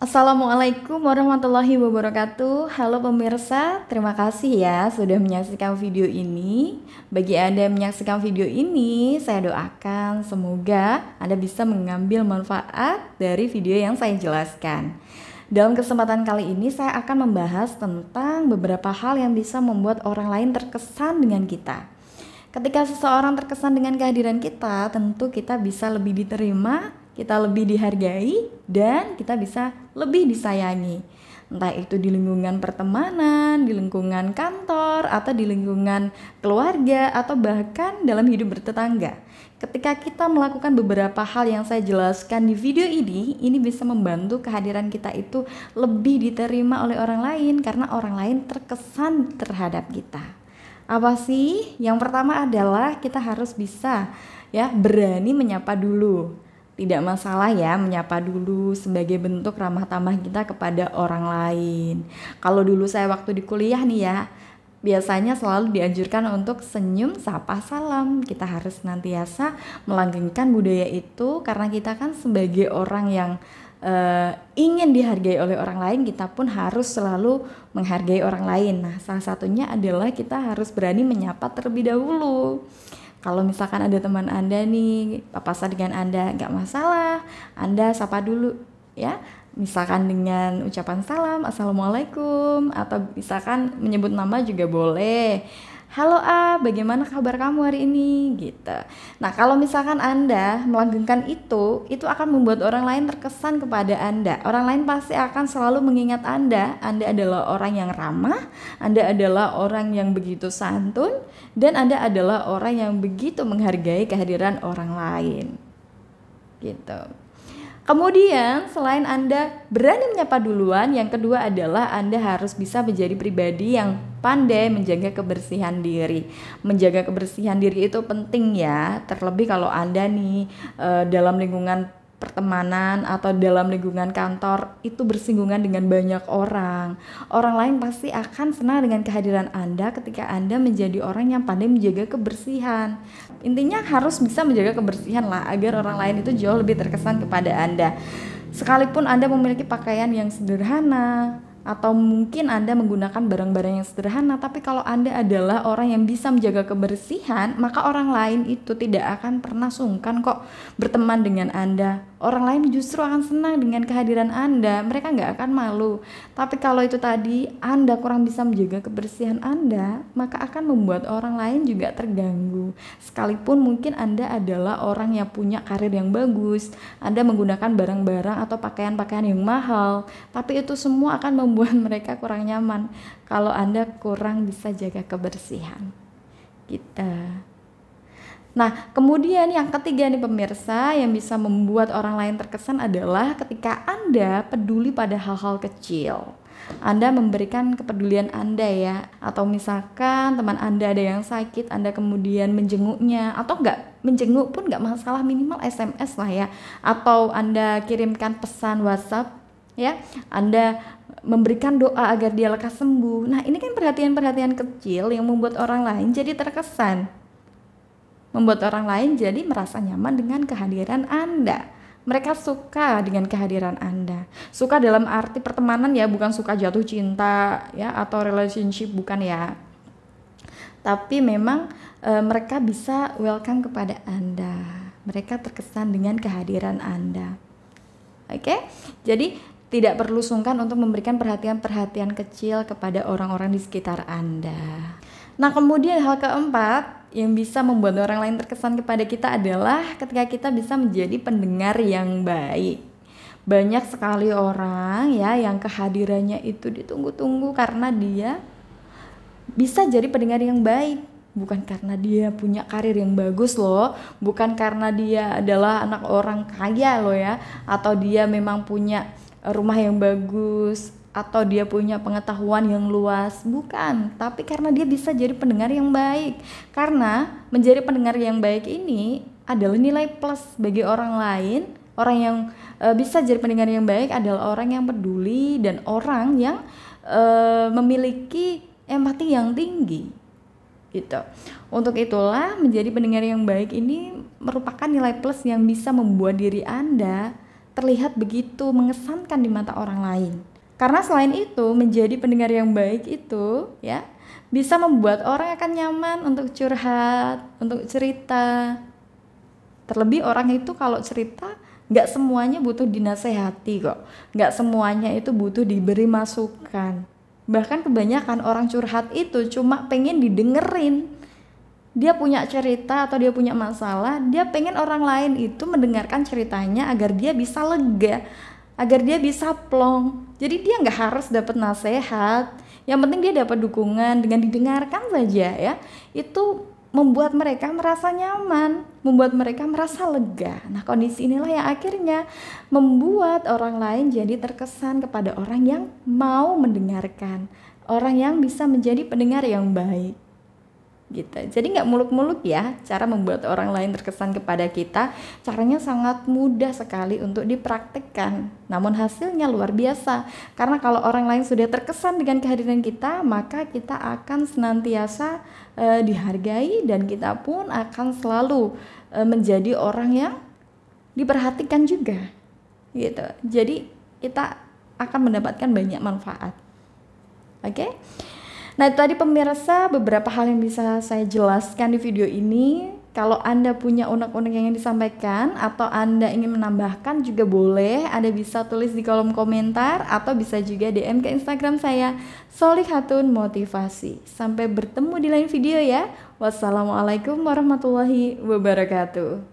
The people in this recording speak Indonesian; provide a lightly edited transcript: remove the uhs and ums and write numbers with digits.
Assalamualaikum warahmatullahi wabarakatuh. Halo pemirsa, terima kasih ya sudah menyaksikan video ini. Bagi Anda yang menyaksikan video ini, saya doakan semoga Anda bisa mengambil manfaat dari video yang saya jelaskan. Dalam kesempatan kali ini saya akan membahas tentang beberapa hal yang bisa membuat orang lain terkesan dengan kita. Ketika seseorang terkesan dengan kehadiran kita, tentu kita bisa lebih diterima, kita lebih dihargai, dan kita bisa lebih disayangi. Entah itu di lingkungan pertemanan, di lingkungan kantor, atau di lingkungan keluarga, atau bahkan dalam hidup bertetangga. Ketika kita melakukan beberapa hal yang saya jelaskan di video ini bisa membantu kehadiran kita itu lebih diterima oleh orang lain karena orang lain terkesan terhadap kita. Apa sih? Yang pertama adalah kita harus bisa berani menyapa dulu. Tidak masalah ya menyapa dulu sebagai bentuk ramah tamah kita kepada orang lain. Kalau dulu saya waktu di kuliah nih ya, biasanya selalu dianjurkan untuk senyum, sapa, salam. Kita harus senantiasa melanggengkan budaya itu karena kita kan sebagai orang yang ingin dihargai oleh orang lain, kita pun harus selalu menghargai orang lain. Nah, salah satunya adalah kita harus berani menyapa terlebih dahulu. Kalau misalkan ada teman Anda nih, papasan dengan Anda, nggak masalah, Anda sapa dulu ya. Misalkan dengan ucapan salam, Assalamualaikum, atau misalkan menyebut nama juga boleh. Halo A, bagaimana kabar kamu hari ini? Gitu. Nah, kalau misalkan Anda melanggengkan itu akan membuat orang lain terkesan kepada Anda. Orang lain pasti akan selalu mengingat Anda adalah orang yang ramah, Anda adalah orang yang begitu santun, dan Anda adalah orang yang begitu menghargai kehadiran orang lain. Gitu. Kemudian selain Anda berani menyapa duluan, yang kedua adalah Anda harus bisa menjadi pribadi yang pandai menjaga kebersihan diri. Menjaga kebersihan diri itu penting ya, terlebih kalau Anda nih dalam lingkungan pertemanan atau dalam lingkungan kantor itu bersinggungan dengan banyak orang. Orang lain pasti akan senang dengan kehadiran Anda ketika Anda menjadi orang yang pandai menjaga kebersihan. Intinya harus bisa menjaga kebersihan lah agar orang lain itu jauh lebih terkesan kepada Anda. Sekalipun Anda memiliki pakaian yang sederhana atau mungkin Anda menggunakan barang-barang yang sederhana, tapi kalau Anda adalah orang yang bisa menjaga kebersihan, maka orang lain itu tidak akan pernah sungkan kok berteman dengan Anda. Orang lain justru akan senang dengan kehadiran Anda, mereka nggak akan malu. Tapi kalau itu tadi Anda kurang bisa menjaga kebersihan Anda, maka akan membuat orang lain juga terganggu. Sekalipun mungkin Anda adalah orang yang punya karir yang bagus, Anda menggunakan barang-barang atau pakaian-pakaian yang mahal, tapi itu semua akan membuat mereka kurang nyaman kalau Anda kurang bisa jaga kebersihan. Gitu. Nah, kemudian yang ketiga nih pemirsa, yang bisa membuat orang lain terkesan adalah ketika Anda peduli pada hal-hal kecil. Anda memberikan kepedulian Anda ya, atau misalkan teman Anda ada yang sakit, Anda kemudian menjenguknya, atau enggak menjenguk pun enggak masalah, minimal SMS lah ya, atau Anda kirimkan pesan WhatsApp ya, Anda memberikan doa agar dia lekas sembuh. Nah, ini kan perhatian-perhatian kecil yang membuat orang lain jadi terkesan, membuat orang lain jadi merasa nyaman dengan kehadiran Anda. Mereka suka dengan kehadiran Anda. Suka dalam arti pertemanan ya, bukan suka jatuh cinta ya, atau relationship, bukan ya. Tapi memang mereka bisa welcome kepada Anda. Mereka terkesan dengan kehadiran Anda. Oke? Jadi tidak perlu sungkan untuk memberikan perhatian-perhatian kecil kepada orang-orang di sekitar Anda. Nah, kemudian hal keempat yang bisa membuat orang lain terkesan kepada kita adalah ketika kita bisa menjadi pendengar yang baik. Banyak sekali orang ya yang kehadirannya itu ditunggu-tunggu karena dia bisa jadi pendengar yang baik. Bukan karena dia punya karir yang bagus loh, bukan karena dia adalah anak orang kaya loh ya, atau dia memang punya rumah yang bagus, atau dia punya pengetahuan yang luas, bukan, tapi karena dia bisa jadi pendengar yang baik. Karena menjadi pendengar yang baik ini adalah nilai plus bagi orang lain. Orang yang bisa jadi pendengar yang baik adalah orang yang peduli dan orang yang memiliki empati yang tinggi gitu. Untuk itulah menjadi pendengar yang baik ini merupakan nilai plus yang bisa membuat diri Anda terlihat begitu mengesankan di mata orang lain. Karena selain itu, menjadi pendengar yang baik itu ya bisa membuat orang akan nyaman untuk curhat, untuk cerita. Terlebih orang itu kalau cerita nggak semuanya butuh dinasehati kok, nggak semuanya itu butuh diberi masukan. Bahkan kebanyakan orang curhat itu cuma pengen didengerin. Dia punya cerita atau dia punya masalah, dia pengen orang lain itu mendengarkan ceritanya agar dia bisa lega, agar dia bisa plong. Jadi dia nggak harus dapat nasihat, yang penting dia dapat dukungan dengan didengarkan saja ya. Itu membuat mereka merasa nyaman, membuat mereka merasa lega. Nah, kondisi inilah yang akhirnya membuat orang lain jadi terkesan kepada orang yang mau mendengarkan, orang yang bisa menjadi pendengar yang baik. Gitu. Jadi nggak muluk-muluk ya cara membuat orang lain terkesan kepada kita. Caranya sangat mudah sekali untuk dipraktikkan, namun hasilnya luar biasa. Karena kalau orang lain sudah terkesan dengan kehadiran kita, maka kita akan senantiasa dihargai dan kita pun akan selalu menjadi orang yang diperhatikan juga. Gitu. Jadi kita akan mendapatkan banyak manfaat. Oke? Nah, tadi pemirsa beberapa hal yang bisa saya jelaskan di video ini. Kalau Anda punya unek-unek yang ingin disampaikan atau Anda ingin menambahkan juga boleh. Anda bisa tulis di kolom komentar atau bisa juga DM ke Instagram saya, Sholihatun Motivasi. Sampai bertemu di lain video ya. Wassalamualaikum warahmatullahi wabarakatuh.